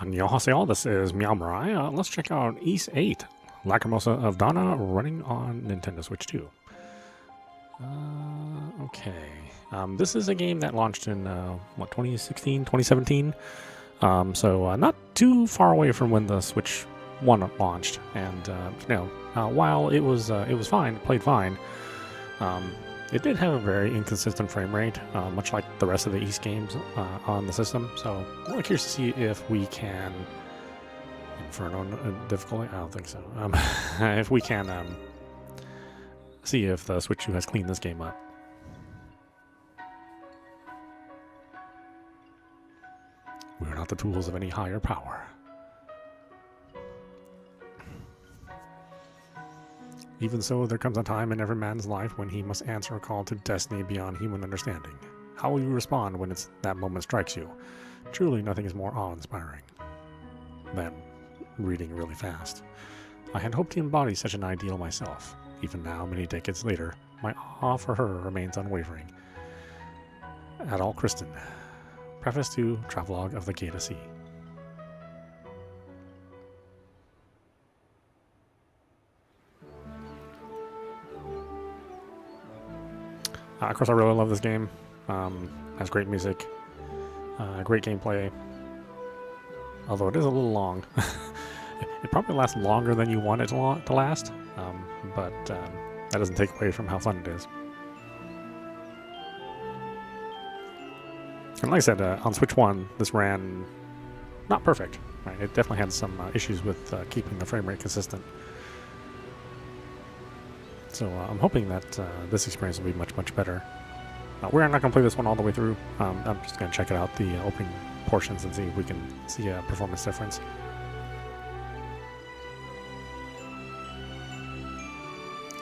Annyeonghaseyo, this is meowmurai. Let's check out Ys VIII, Lacrimosa of Dana, running on Nintendo Switch 2. Okay. This is a game that launched in, 2016, 2017? So not too far away from when the Switch 1 launched. And, while it was fine, played fine, it did have a very inconsistent frame rate, much like the rest of the Ys games on the system. So I'm really curious to see if we can... Inferno difficulty? I don't think so. If we can see if the Switch 2 has cleaned this game up. We are not the tools of any higher power. Even so, there comes a time in every man's life when he must answer a call to destiny beyond human understanding. How will you respond when that moment strikes you? Truly, nothing is more awe-inspiring than reading really fast. I had hoped to embody such an ideal myself. Even now, many decades later, my awe for her remains unwavering. Adol Kristen. Preface to Travelogue of the Gate of Sea. Of course, I really love this game. Has great music, great gameplay. Although it is a little long. It probably lasts longer than you want it to last, but that doesn't take away from how fun it is. And like I said, on Switch 1, this ran not perfect. Right? It definitely had some issues with keeping the frame rate consistent. So I'm hoping that this experience will be much, much better. We're not going to play this one all the way through. I'm just going to check it out, the opening portions, and see if we can see a performance difference.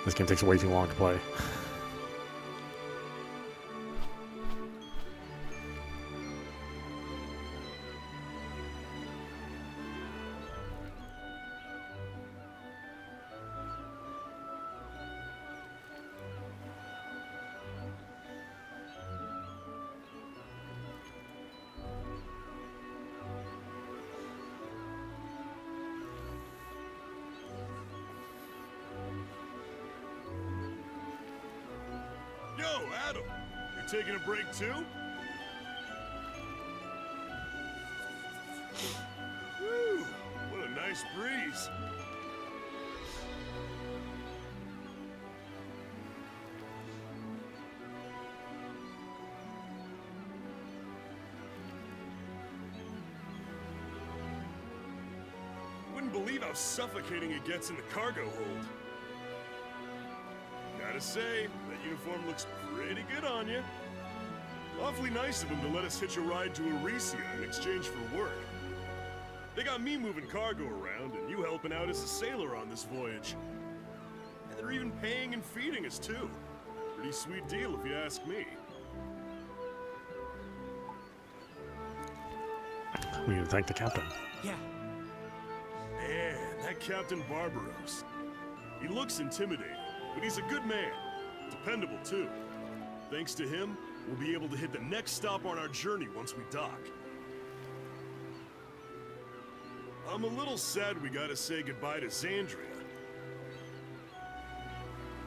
This game takes way too long to play. Yo, Adol, you taking a break too? Whew, what a nice breeze. Wouldn't believe how suffocating it gets in the cargo hold. Gotta say, that uniform looks pretty good on you. Awfully nice of them to let us hitch a ride to Eresia in exchange for work. They got me moving cargo around and you helping out as a sailor on this voyage. And they're even paying and feeding us too. Pretty sweet deal if you ask me. We need to thank the captain. Yeah. Man, that Captain Barbaros. He looks intimidating. But he's a good man. Dependable, too. Thanks to him, we'll be able to hit the next stop on our journey once we dock. I'm a little sad we gotta say goodbye to Xandria.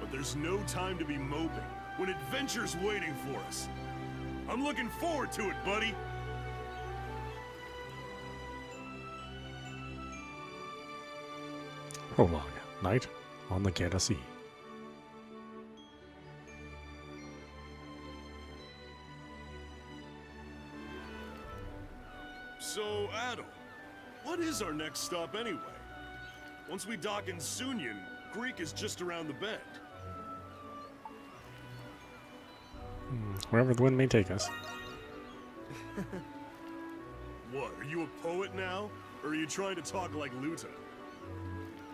But there's no time to be moping when adventure's waiting for us. I'm looking forward to it, buddy! Prologue. Night on the Gate of Sea. So, Adol, what is our next stop anyway? Once we dock in Sunyan, Greek is just around the bend. Wherever the wind may take us. What, are you a poet now? Or are you trying to talk like Luta?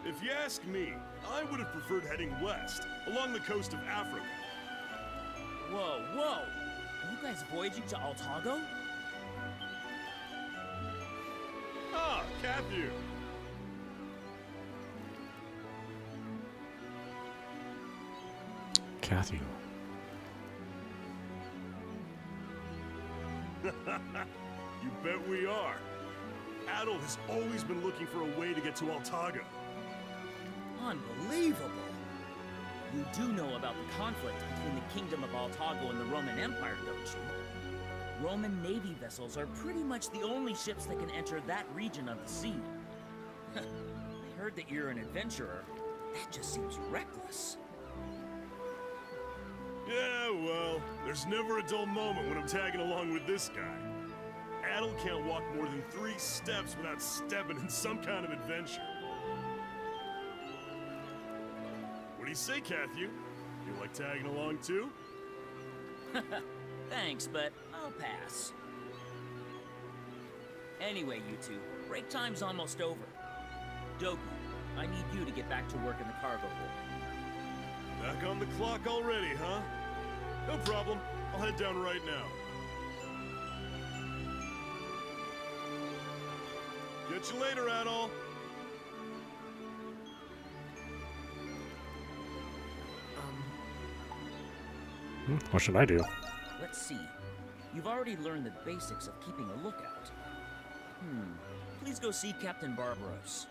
If you ask me, I would have preferred heading west, along the coast of Africa. Whoa, whoa! Are you guys voyaging to Altago? Ah, Cathu! Cathu. You bet we are. Adol has always been looking for a way to get to Altago. Unbelievable! You do know about the conflict between the Kingdom of Altago and the Roman Empire, don't you? Roman Navy vessels are pretty much the only ships that can enter that region of the sea. I heard that you're an adventurer. That just seems reckless. Yeah, well, there's never a dull moment when I'm tagging along with this guy. Adol can't walk more than 3 steps without stepping in some kind of adventure. What do you say, Cathy? You like tagging along too? Thanks, but I'll pass. Anyway, you two, break time's almost over. Doku, I need you to get back to work in the cargo hold. Back on the clock already, huh? No problem. I'll head down right now. Catch you later, Adol. What should I do? Let's see. You've already learned the basics of keeping a lookout. Please go see Captain Barbaros.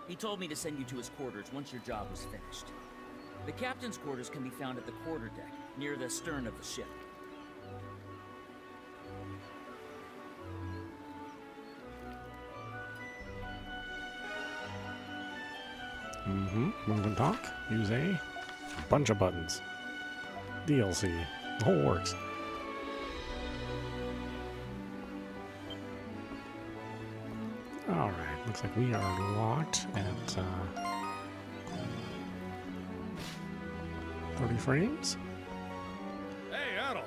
He told me to send you to his quarters once your job was finished. The captain's quarters can be found at the quarterdeck, near the stern of the ship. Move and talk. Use a bunch of buttons. DLC. The whole works. Alright, looks like we are locked at 30 frames. Hey, Adol.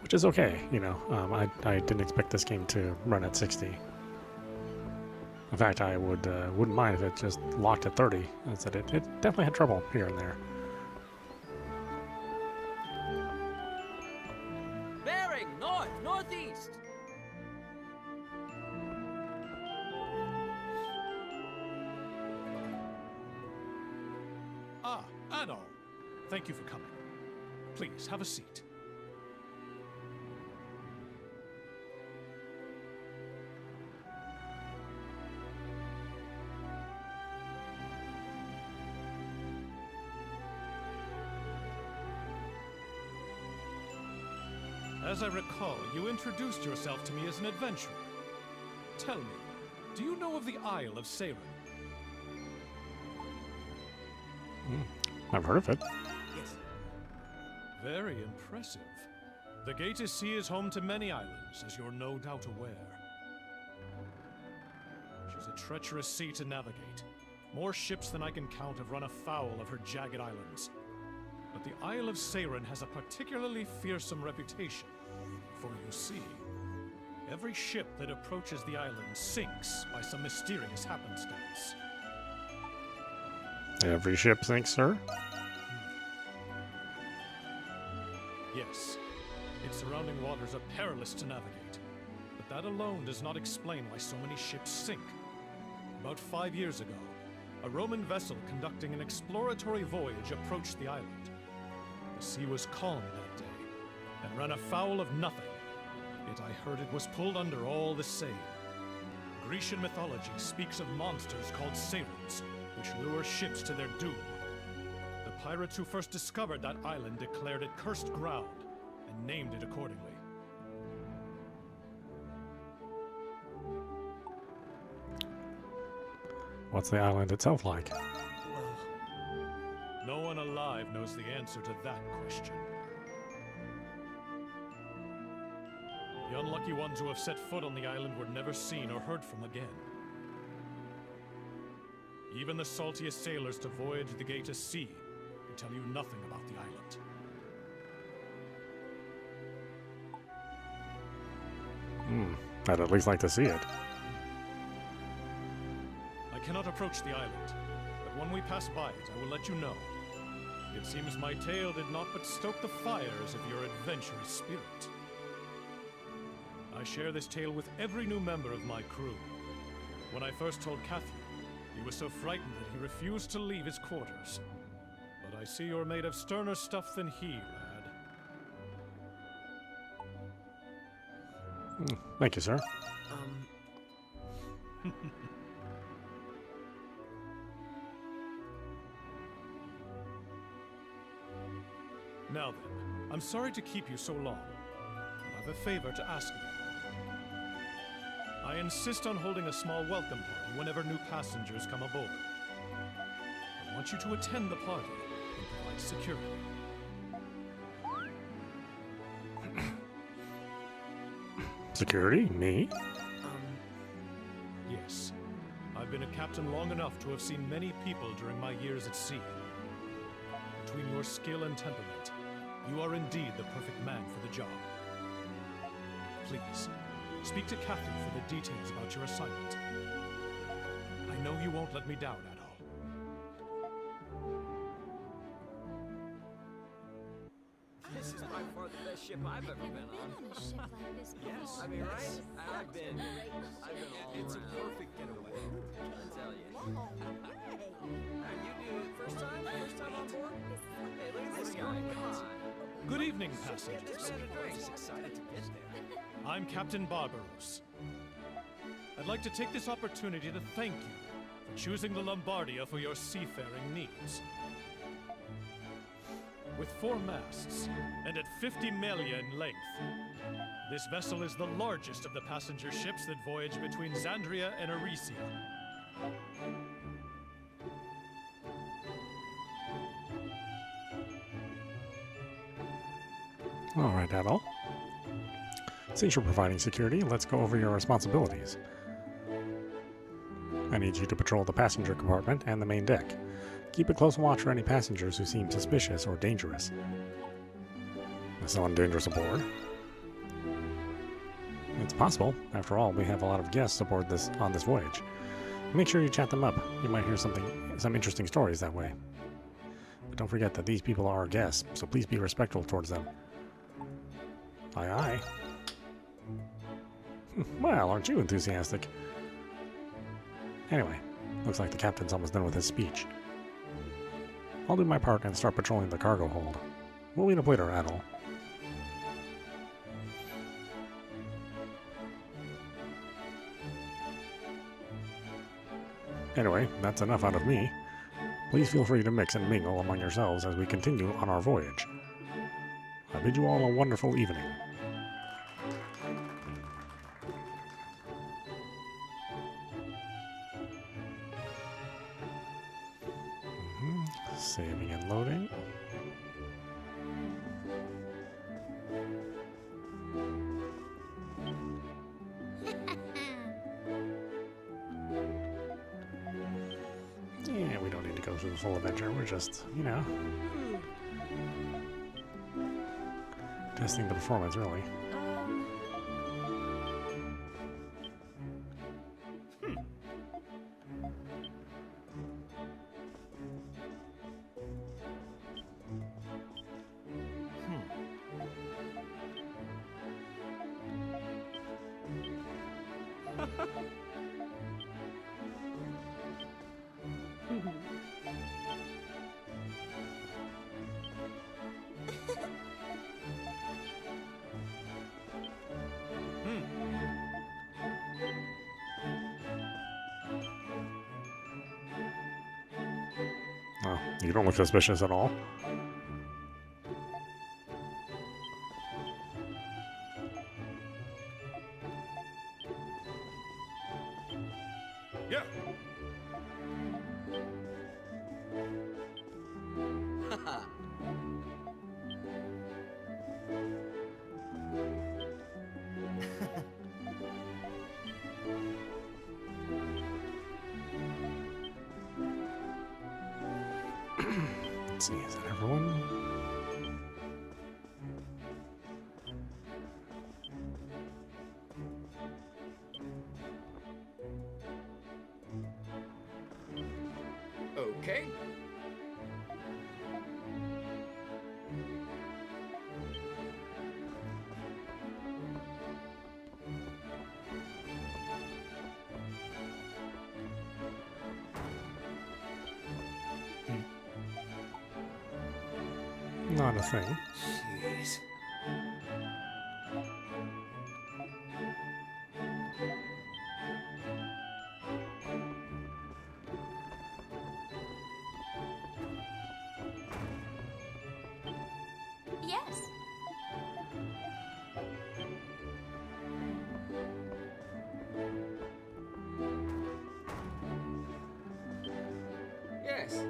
Which is okay, you know. I didn't expect this game to run at 60. In fact, I wouldn't mind if it just locked at 30. I said it definitely had trouble here and there. Bearing north, northeast! Ah, Adol. Thank you for coming. Please, have a seat. As I recall, you introduced yourself to me as an adventurer. Tell me, do you know of the Isle of Seiren? I've heard of it. Yes. Very impressive. The Gated Sea is home to many islands, as you're no doubt aware. She's a treacherous sea to navigate. More ships than I can count have run afoul of her jagged islands. But the Isle of Seiren has a particularly fearsome reputation. For you see, every ship that approaches the island sinks by some mysterious happenstance. Every ship sinks, sir? Yes, its surrounding waters are perilous to navigate. But that alone does not explain why so many ships sink. About 5 years ago, a Roman vessel conducting an exploratory voyage approached the island. The sea was calm that day, and ran afoul of nothing. Yet I heard it was pulled under all the same. Grecian mythology speaks of monsters called Sirens, which lure ships to their doom. The pirates who first discovered that island declared it cursed ground, and named it accordingly. What's the island itself like? No one alive knows the answer to that question. The unlucky ones who have set foot on the island were never seen or heard from again. Even the saltiest sailors to voyage the Gated Sea can tell you nothing about the island. I'd at least like to see it. I cannot approach the island, but when we pass by it, I will let you know. It seems my tale did not but stoke the fires of your adventurous spirit. I share this tale with every new member of my crew. When I first told Cathy, He was so frightened that he refused to leave his quarters. But I see you're made of sterner stuff than he, lad. Thank you, sir. Now then, I'm sorry to keep you so long. I have a favor to ask you. I insist on holding a small welcome party whenever new passengers come aboard. I want you to attend the party and provide security. Security? Me? Yes. I've been a captain long enough to have seen many people during my years at sea. Between your skill and temperament, you are indeed the perfect man for the job. Please, speak to Cathy for the details about your assignment. I know you won't let me down, Adol. This is by far the best ship I've ever been on. a ship like this before. Yes, I mean, right? I've been all It's a around. perfect getaway. I tell you. You do it first time on board? Hey, look at this guy. Come on. Good evening, Get passengers. this set of drinks. Excited to get there. I'm Captain Barbaros. I'd like to take this opportunity to thank you for choosing the Lombardia for your seafaring needs. With 4 masts and at 50 millia in length, this vessel is the largest of the passenger ships that voyage between Xandria and Arisia. All right, Adol. Since you're providing security, let's go over your responsibilities. I need you to patrol the passenger compartment and the main deck. Keep a close watch for any passengers who seem suspicious or dangerous. There's no one dangerous aboard. It's possible. After all, we have a lot of guests aboard on this voyage. Make sure you chat them up. You might hear some interesting stories that way. But don't forget that these people are our guests, so please be respectful towards them. Aye, aye. Well, aren't you enthusiastic? Anyway, looks like the captain's almost done with his speech. I'll do my part and start patrolling the cargo hold. We'll meet up later, Adol. Anyway, that's enough out of me. Please feel free to mix and mingle among yourselves as we continue on our voyage. I bid you all a wonderful evening. Saving and loading. Yeah, we don't need to go through the full adventure. We're just, testing the performance, really. Oh, you don't look suspicious at all. Yeah. Let's see, is that everyone? Okay. Not a thing. Jeez. Yes. Yes.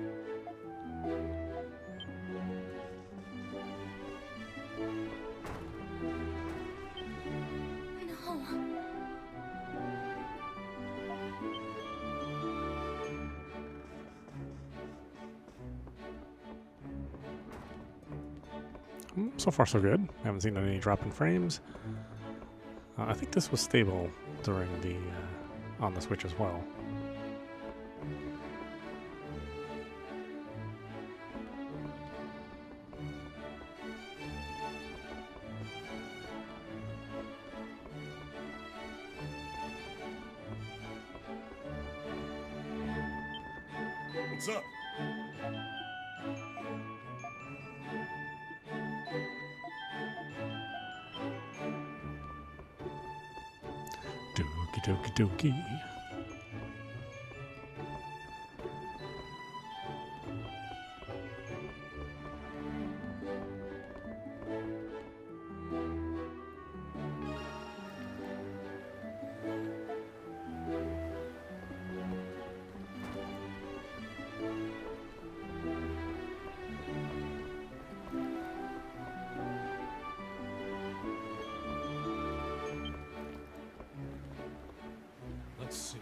No. So far, so good. Haven't seen any drop in frames. I think this was stable during the on the Switch as well. What's up? Dookie dookie dookie. Let's see.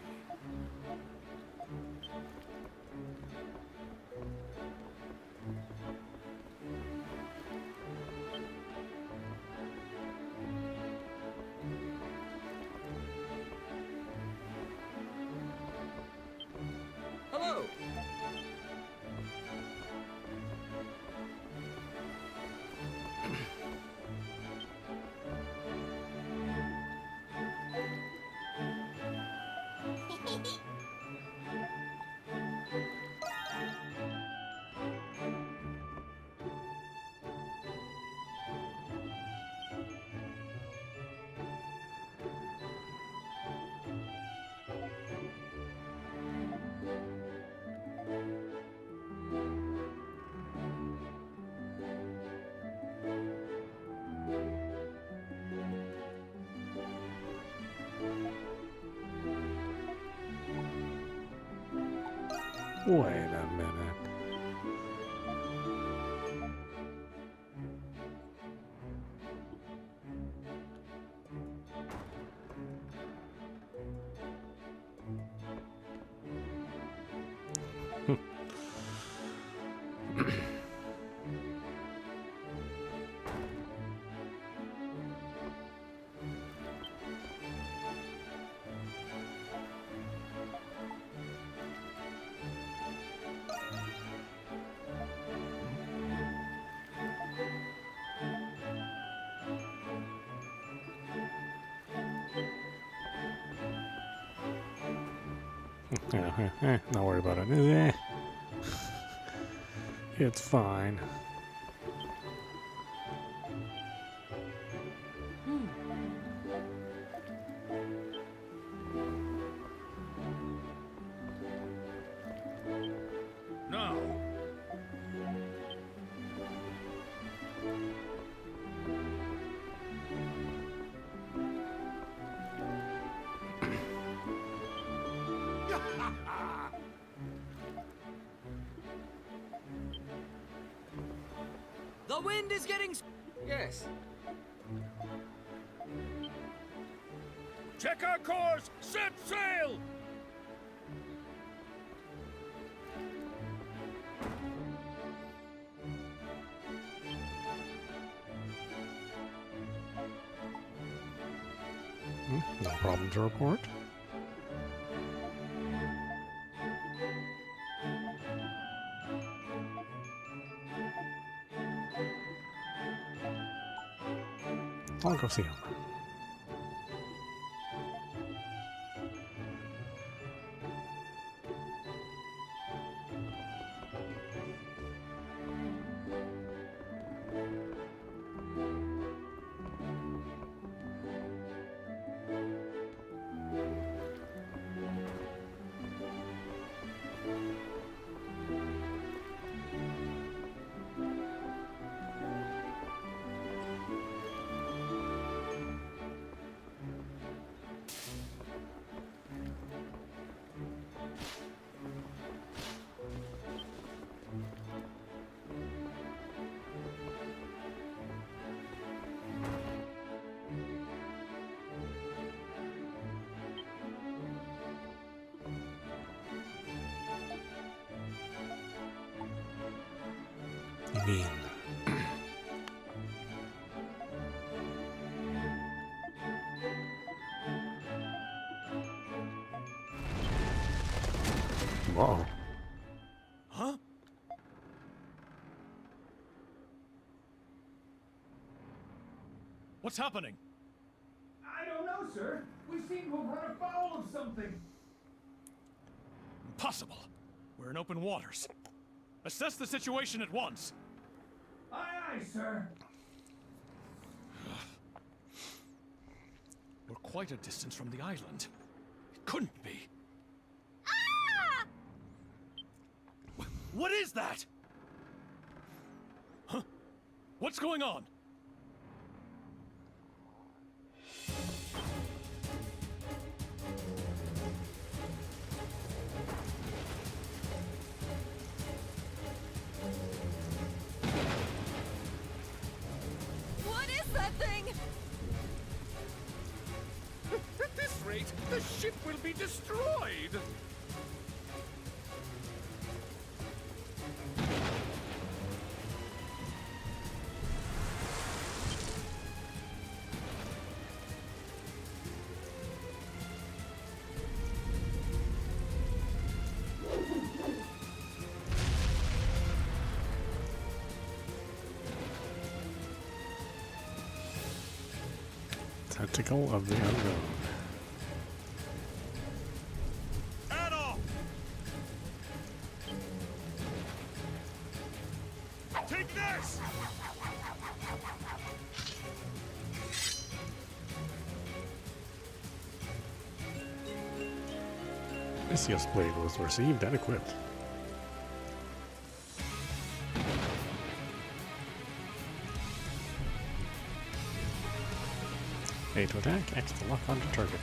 Hello. Wait a minute. Yeah, not worry about it. It's fine. Now. The wind is getting. Yes. Check our course! Set sail! No problem to report. I'll go see him. mean? Whoa. Huh? What's happening? I don't know, sir. We seem to have run afoul of something. Impossible. We're in open waters. Assess the situation at once. Aye, aye, sir. We're quite a distance from the island. It couldn't be. What is that? Huh? What's going on? What is that thing? At this rate, the ship will be destroyed. Tentacle of the unknown. Adol! Take this! Ys blade was received and equipped. A to attack, X to lock onto target.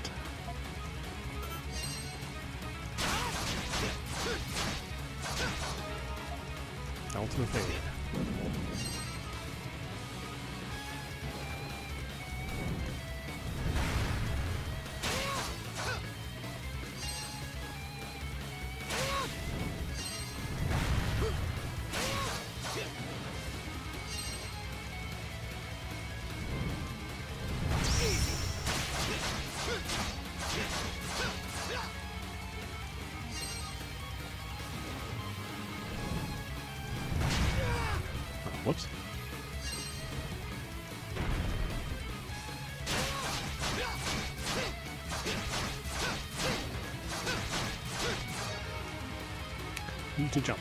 L to evade. Whoops. Need to jump.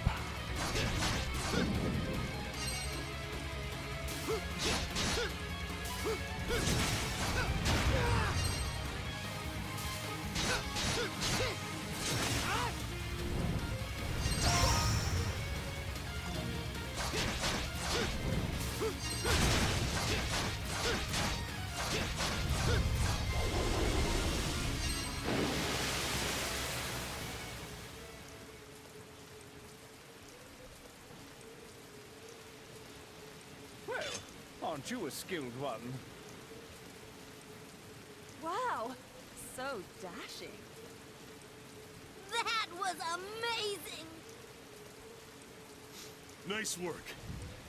Well, aren't you a skilled one? Wow, so dashing. That was amazing! Nice work.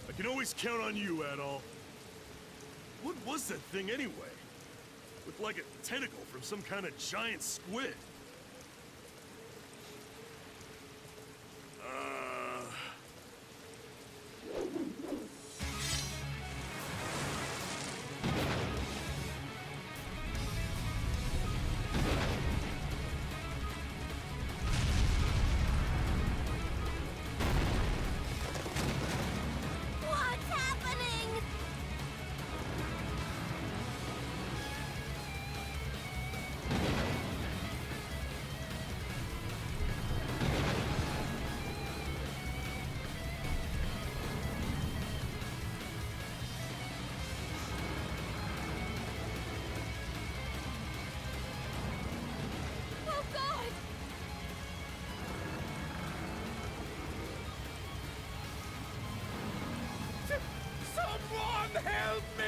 I can always count on you, Adol. What was that thing anyway? Looked like a tentacle from some kind of giant squid. What's happening? Oh God! Someone help me!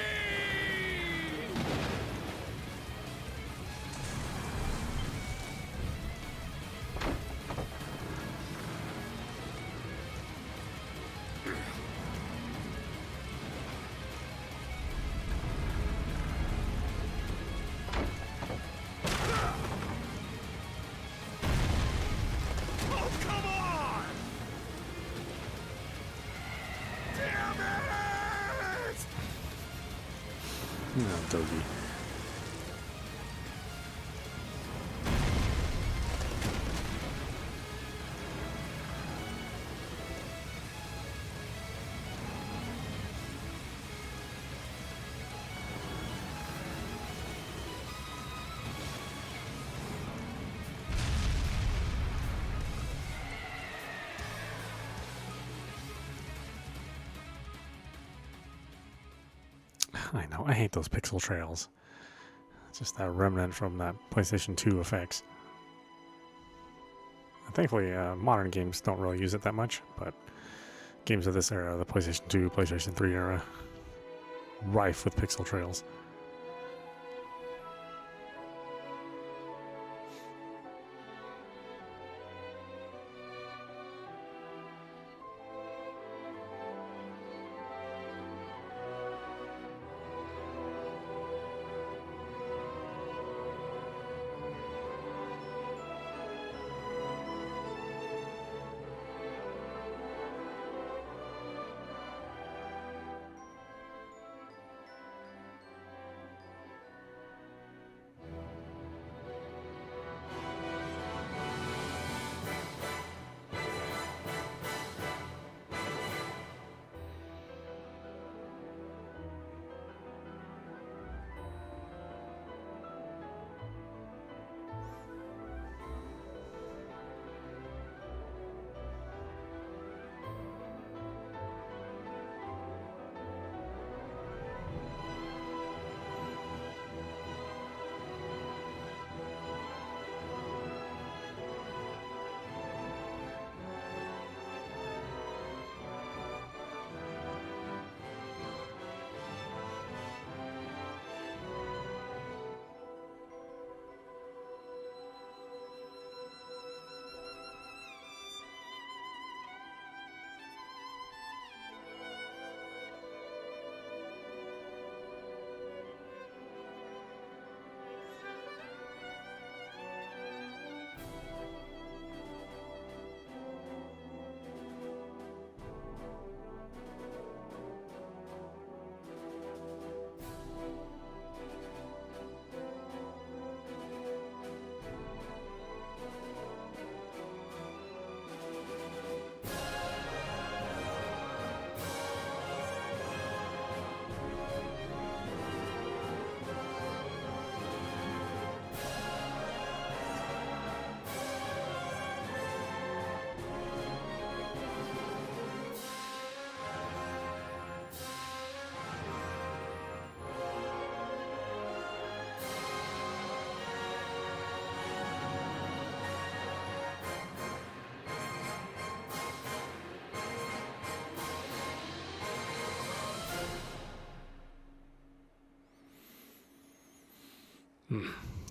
Oh, Dozy. I know, I hate those pixel trails. It's just that remnant from that PlayStation 2 effects. Thankfully, modern games don't really use it that much, but games of this era, the PlayStation 2, PlayStation 3 era, rife with pixel trails.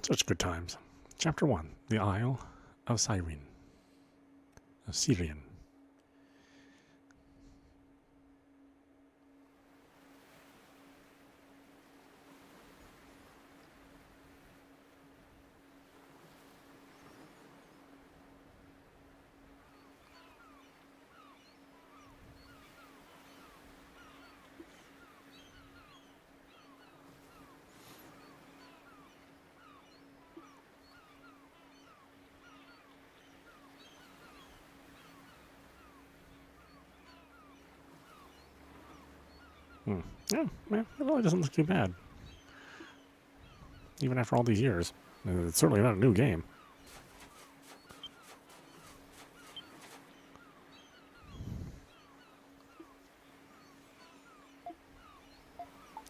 Such good times. Chapter 1, The Isle of Syrian. Syrian. Yeah, it really doesn't look too bad. Even after all these years. It's certainly not a new game.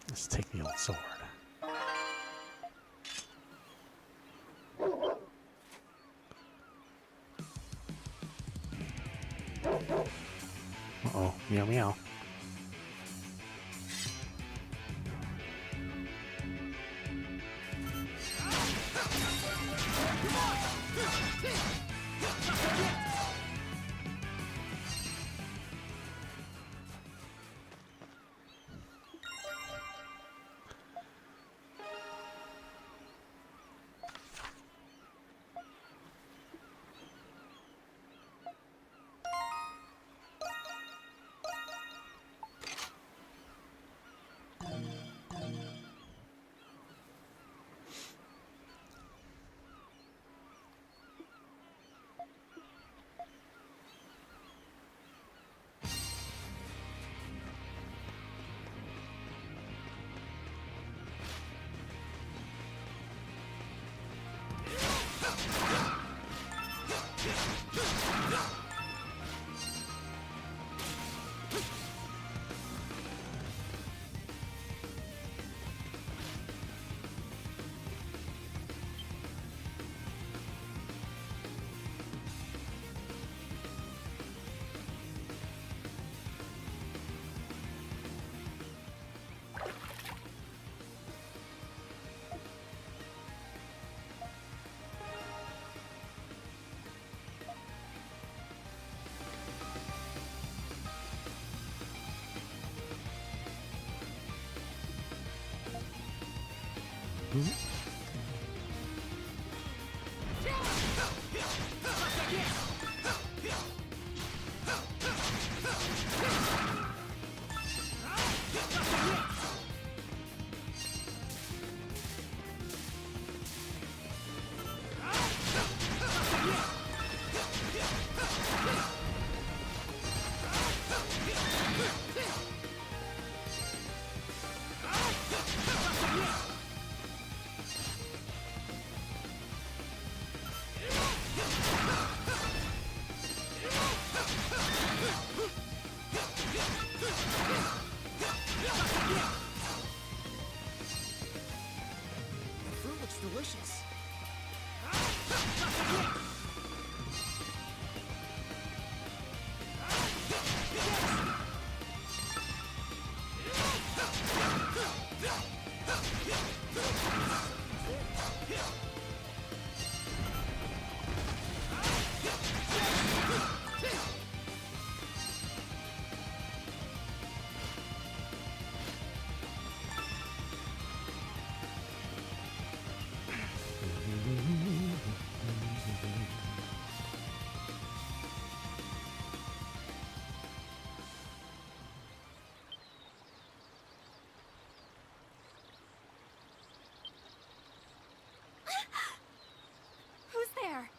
Let's take the old sword. Uh-oh, meow meow. The fruit looks delicious. Who's there?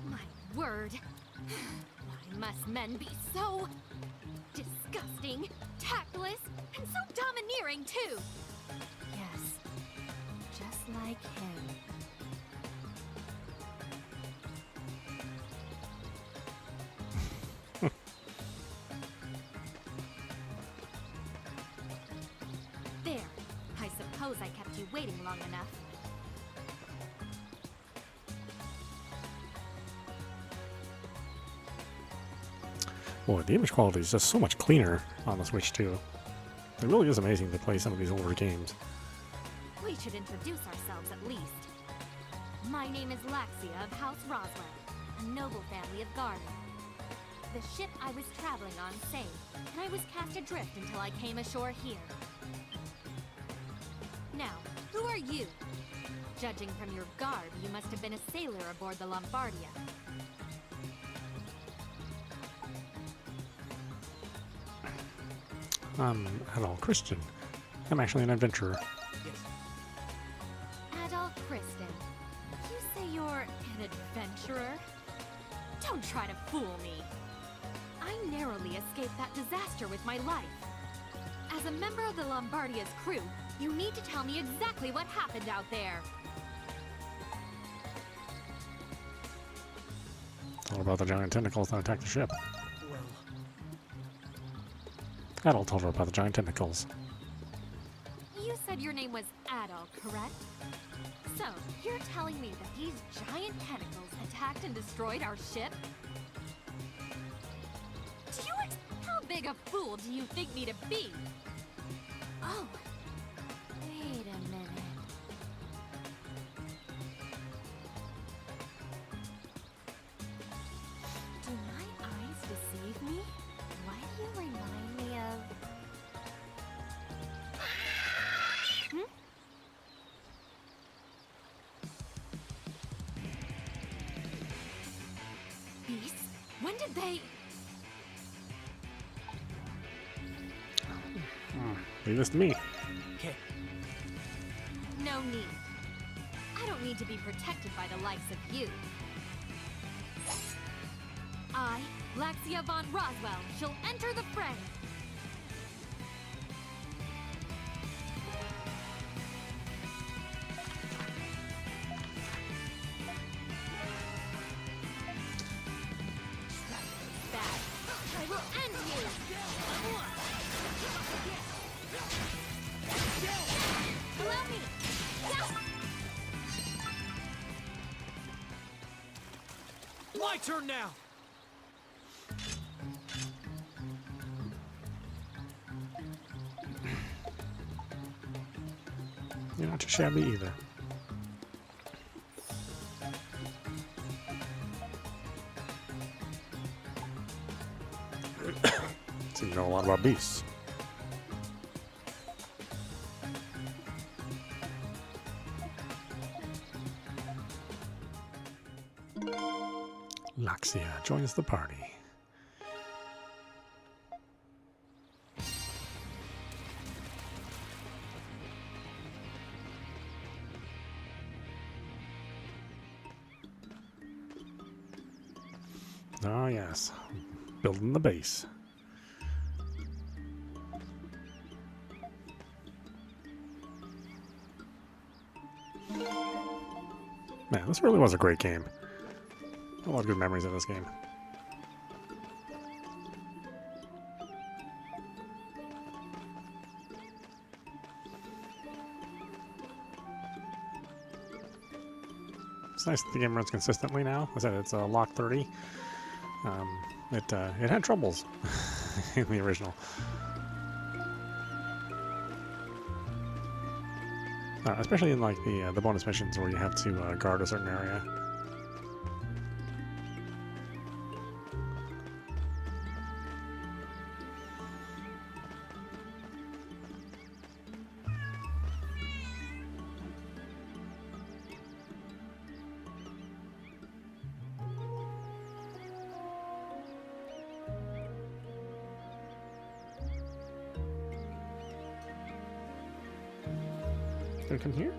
My word. Why must men be so disgusting, tactless, and so domineering, too? Yes, just like him. There. I suppose I kept you waiting long enough. Boy, the image quality is just so much cleaner on the Switch 2. It really is amazing to play some of these older games. We should introduce ourselves at least. My name is Laxia of House Roswell, a noble family of Garden. The ship I was traveling on sank, and I was cast adrift until I came ashore here. Now, who are you? Judging from your garb, you must have been a sailor aboard the Lombardia. I'm Adol Christian. I'm actually an adventurer. Adol Kristen. You say you're an adventurer? Don't try to fool me. I narrowly escaped that disaster with my life. As a member of the Lombardia's crew, you need to tell me exactly what happened out there. It's all about the giant tentacles that attack the ship. Well, Adol told her about the giant tentacles. You said your name was Adol, correct? So, you're telling me that these giant tentacles attacked and destroyed our ship? How big a fool do you think me to be? Oh, wait a minute. Do my eyes deceive me? Why do you remind me of... Beasts? When did they... Leave this to me. okay. No need. I don't need to be protected by the likes of you. I, Laxia von Roswell, shall enter the fray. Bad. I will end you! turn now. You're not too shabby either. So you know a lot about beasts. Laxia joins the party. Oh yes, building the base. Man, this really was a great game. A lot of good memories of this game. It's nice that the game runs consistently now. I said it's lock 30. It had troubles in the original. Especially in like the bonus missions where you have to guard a certain area. Gonna come here?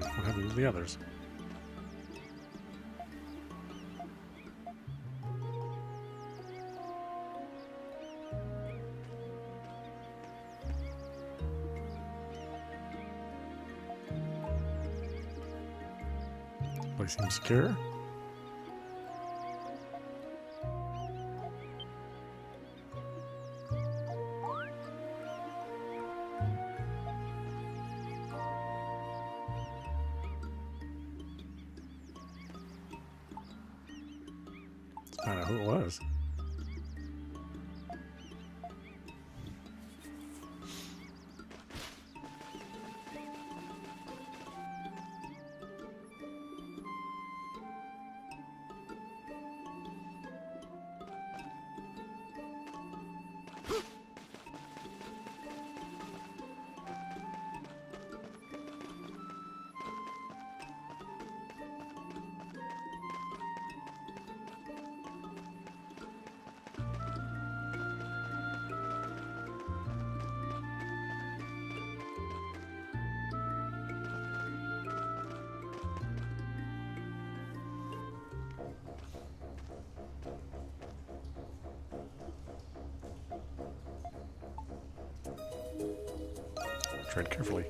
What happened to the others? Place seems secure. I don't know who it was. Tread carefully.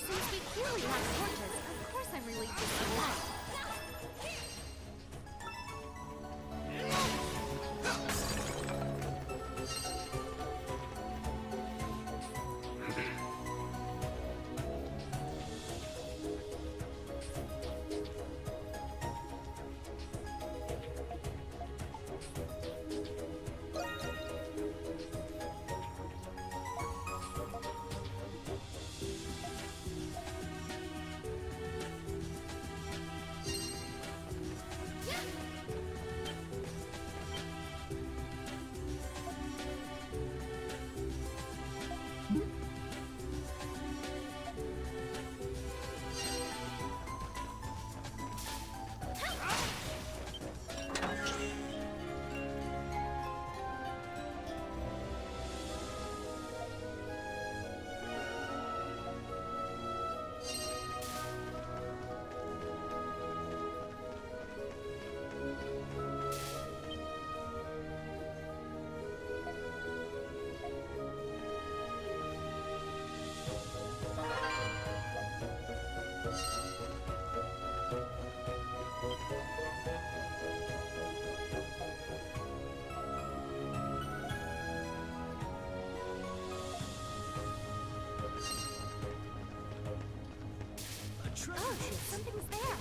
Since we clearly have torches, of course I'm relieved to see light. Oh, something's there.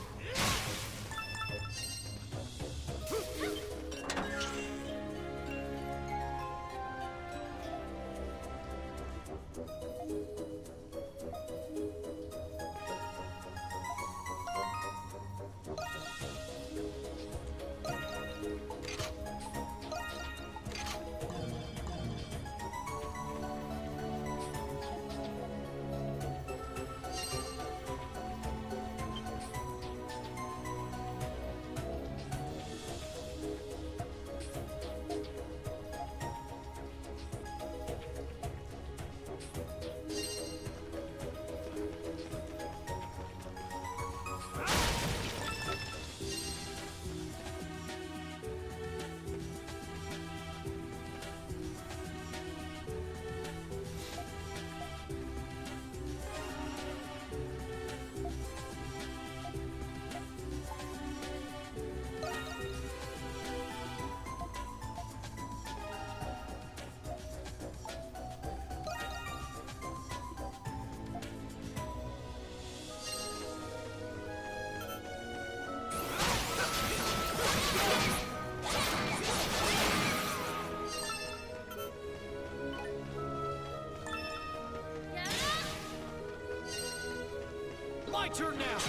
My turn now!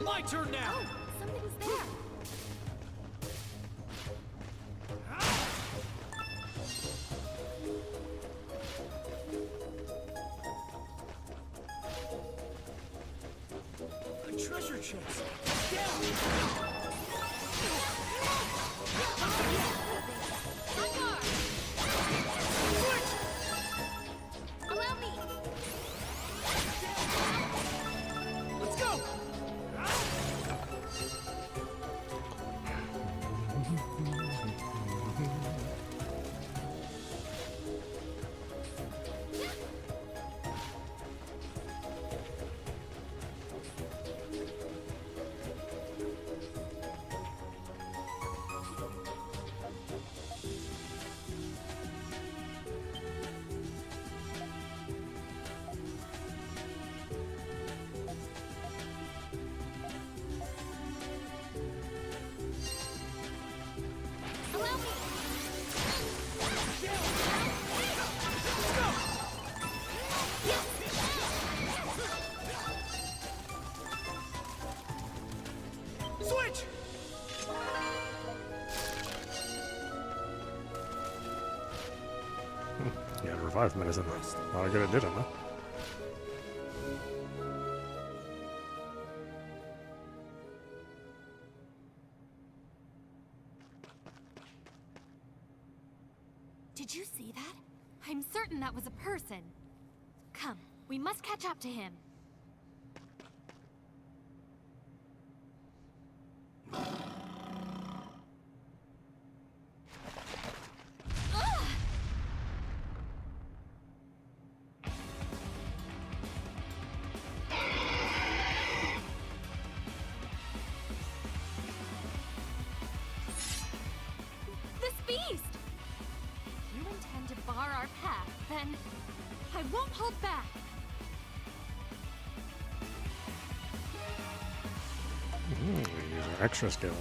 My turn now! Oh, something's there. A treasure chest! On guard! Allow me! Let's go! Yeah, revive medicine. A lot of good it did, huh? Did you see that? I'm certain that was a person. Come, we must catch up to him. This beast! If you intend to bar our path, then I won't hold back. Use our extra skill.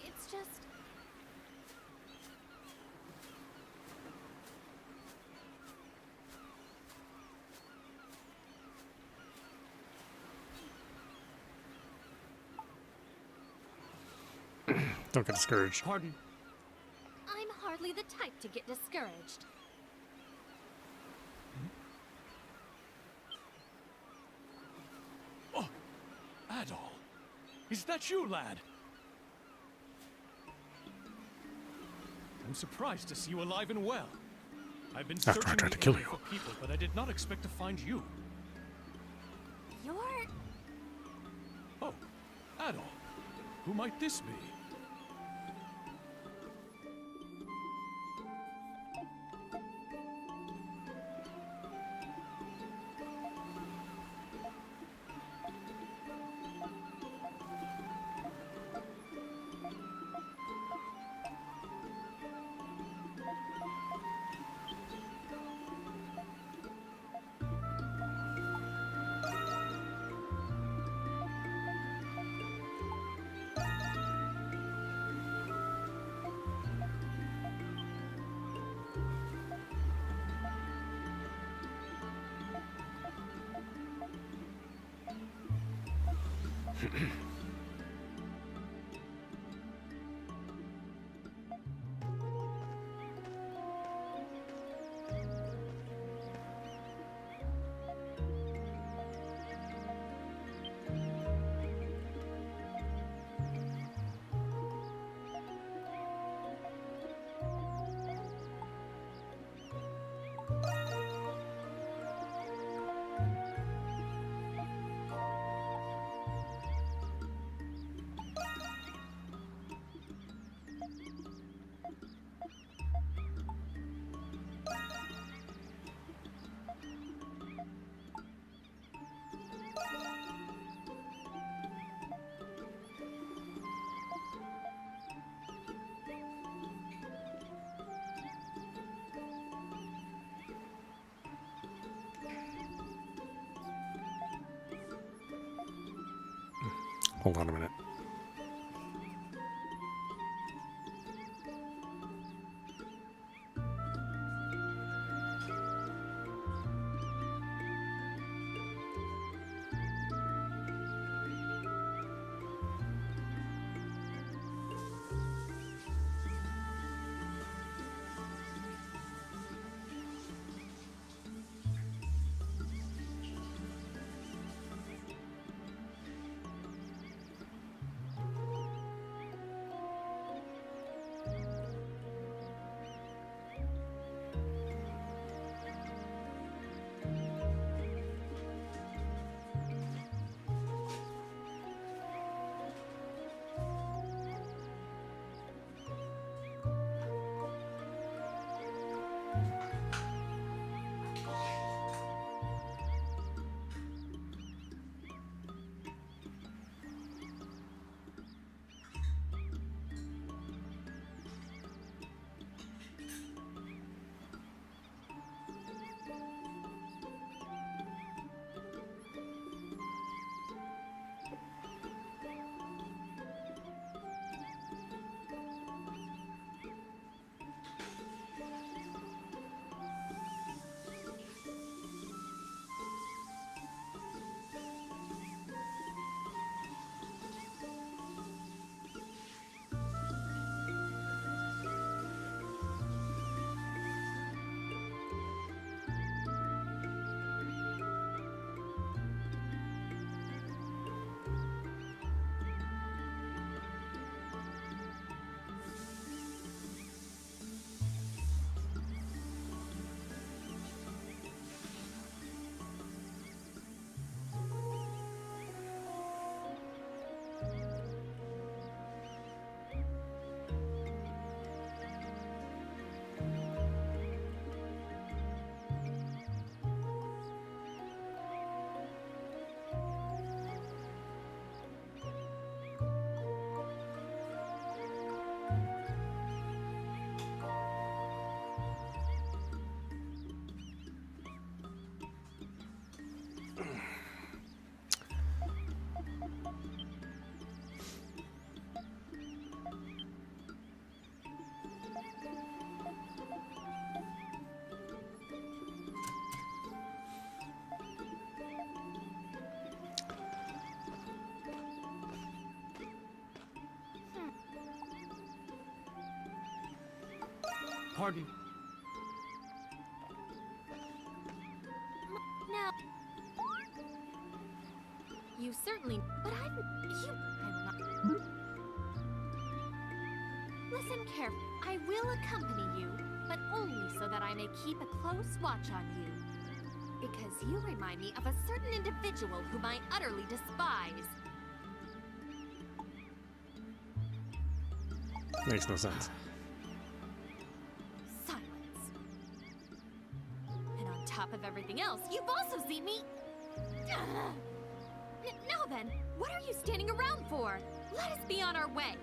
It's just... Don't get discouraged. Pardon? I'm hardly the type to get discouraged. Oh, Adol. Is that you, lad? I'm surprised to see you alive and well. I've been After I searching tried the to kill area you. for people, but I did not expect to find you. You're... Oh, Adol. Who might this be? Hold on a minute. Pardon. Now, you certainly. But I will not. Listen carefully. I will accompany you, but only so that I may keep a close watch on you. Because you remind me of a certain individual whom I utterly despise. Makes no sense. Silence. And on top of everything else, you've also seen me. Now then, what are you standing around for? Let us be on our way.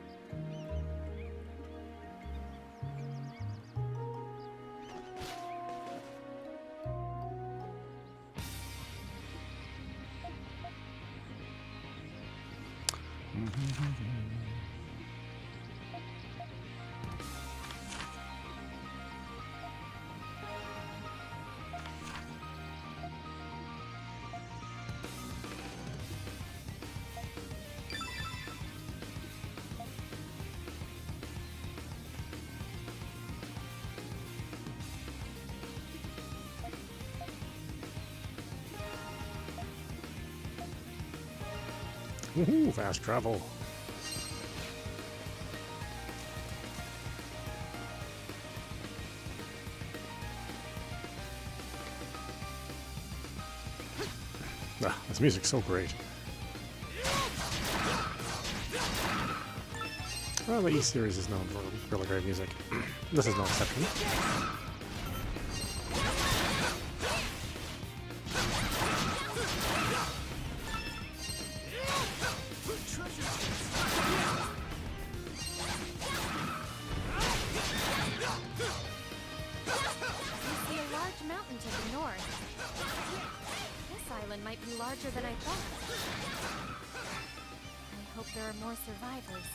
Woohoo, fast travel. Ah, this music's so great. Well, the Ys series is known for really great music. This is no exception. Might be larger than I thought. I hope there are more survivors.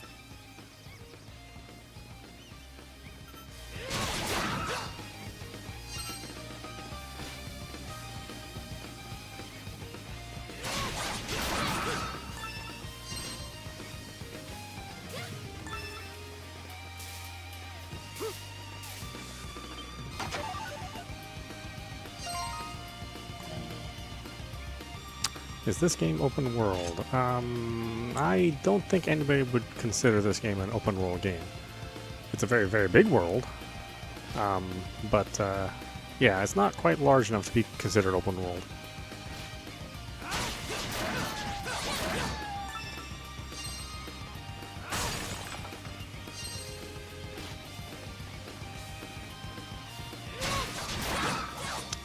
Is this game open world? I don't think anybody would consider this game an open world game. It's a very, very big world, but yeah, it's not quite large enough to be considered open world.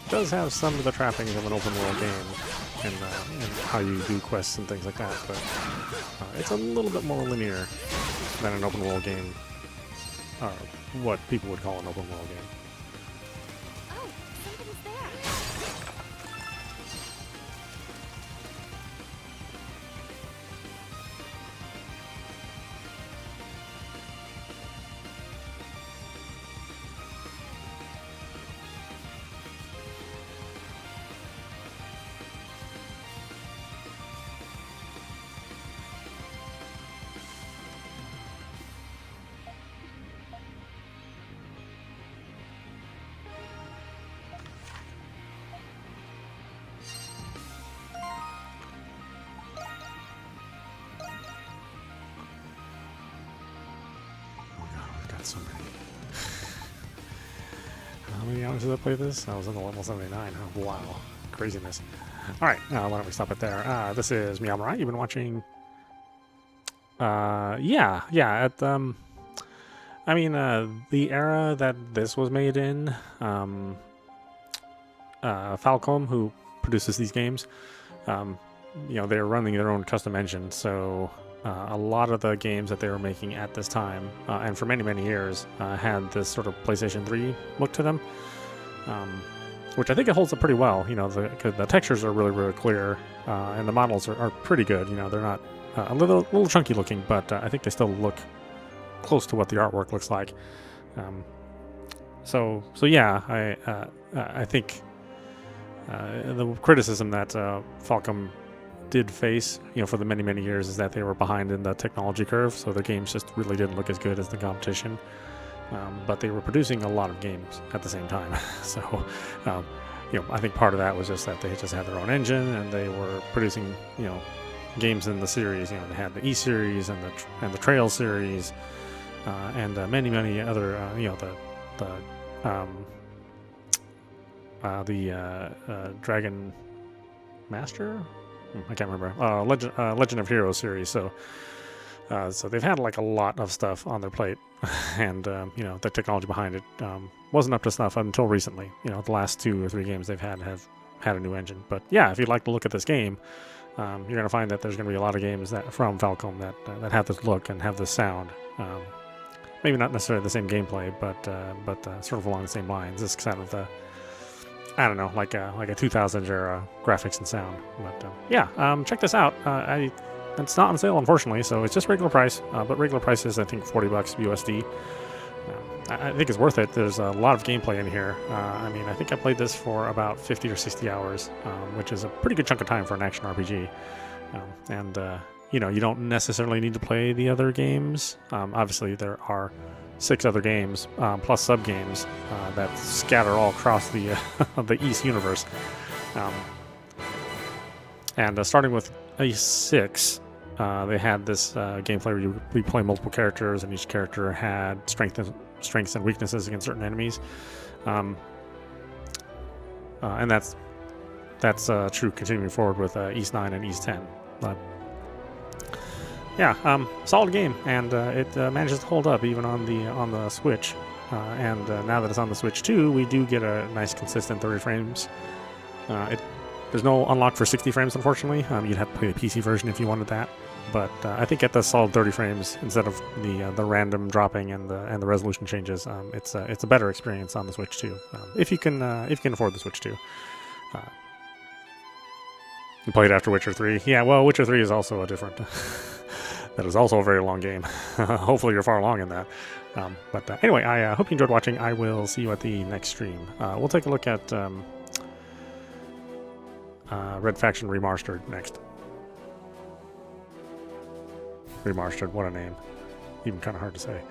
It does have some of the trappings of an open world game. And how you do quests and things like that, but it's a little bit more linear than an open world game, or what people would call an open world game. Oh, somebody's there. So many. How many hours did I play this? I was on the level 79. Oh, wow. Craziness. Alright, why don't we stop it there? This is meowmurai. You've been watching... yeah, at, I mean, the era that this was made in, Falcom, who produces these games, you know, they're running their own custom engine, so... a lot of the games that they were making at this time, and for many, many years, had this sort of PlayStation 3 look to them, which I think it holds up pretty well. You know, the textures are really, really clear, and the models are pretty good. You know, they're not a little chunky looking, but I think they still look close to what the artwork looks like. So yeah, I think the criticism that Falcom did face, you know, for the many, many years is that they were behind in the technology curve, so the games just really didn't look as good as the competition. but they were producing a lot of games at the same time. So, I think part of that was just that they just had their own engine and they were producing, games in the series. They had the E series and the Trail series, and many other, the Dragon Master. I can't remember. Legend of Heroes series. So they've had like a lot of stuff on their plate, and the technology behind it wasn't up to snuff until recently. The last 2 or 3 games they've have had a new engine. But yeah, if you'd like to look at this game, you're going to find that there's going to be a lot of games from Falcom that have this look and have this sound. Maybe not necessarily the same gameplay, but sort of along the same lines. This kind of the, I don't know, like a 2000s era graphics and sound. But check this out. It's not on sale, unfortunately, so it's just regular price. But regular price is, I think, $40 USD. I think it's worth it. There's a lot of gameplay in here. I think I played this for about 50 or 60 hours, which is a pretty good chunk of time for an action RPG. You don't necessarily need to play the other games. Obviously, there are 6 other games, plus sub-games, that scatter all across the the Ys universe. Starting with Ys VIII, they had this gameplay where you play multiple characters, and each character had strengths and weaknesses against certain enemies. And that's true continuing forward with Ys IX and Ys X. Solid game, and it manages to hold up even on the Switch. And now that it's on the Switch 2, we do get a nice consistent 30 frames. There's no unlock for 60 frames, unfortunately. You'd have to play the PC version if you wanted that. But I think at the solid 30 frames instead of the random dropping and the resolution changes, it's a better experience on the Switch 2. If you can afford the Switch 2. You played after Witcher 3. Yeah, well, Witcher 3 is also a different. That is also a very long game. Hopefully you're far along in that. Anyway, I hope you enjoyed watching. I will see you at the next stream. We'll take a look at Red Faction Remastered next. Remastered, what a name. Even kind of hard to say.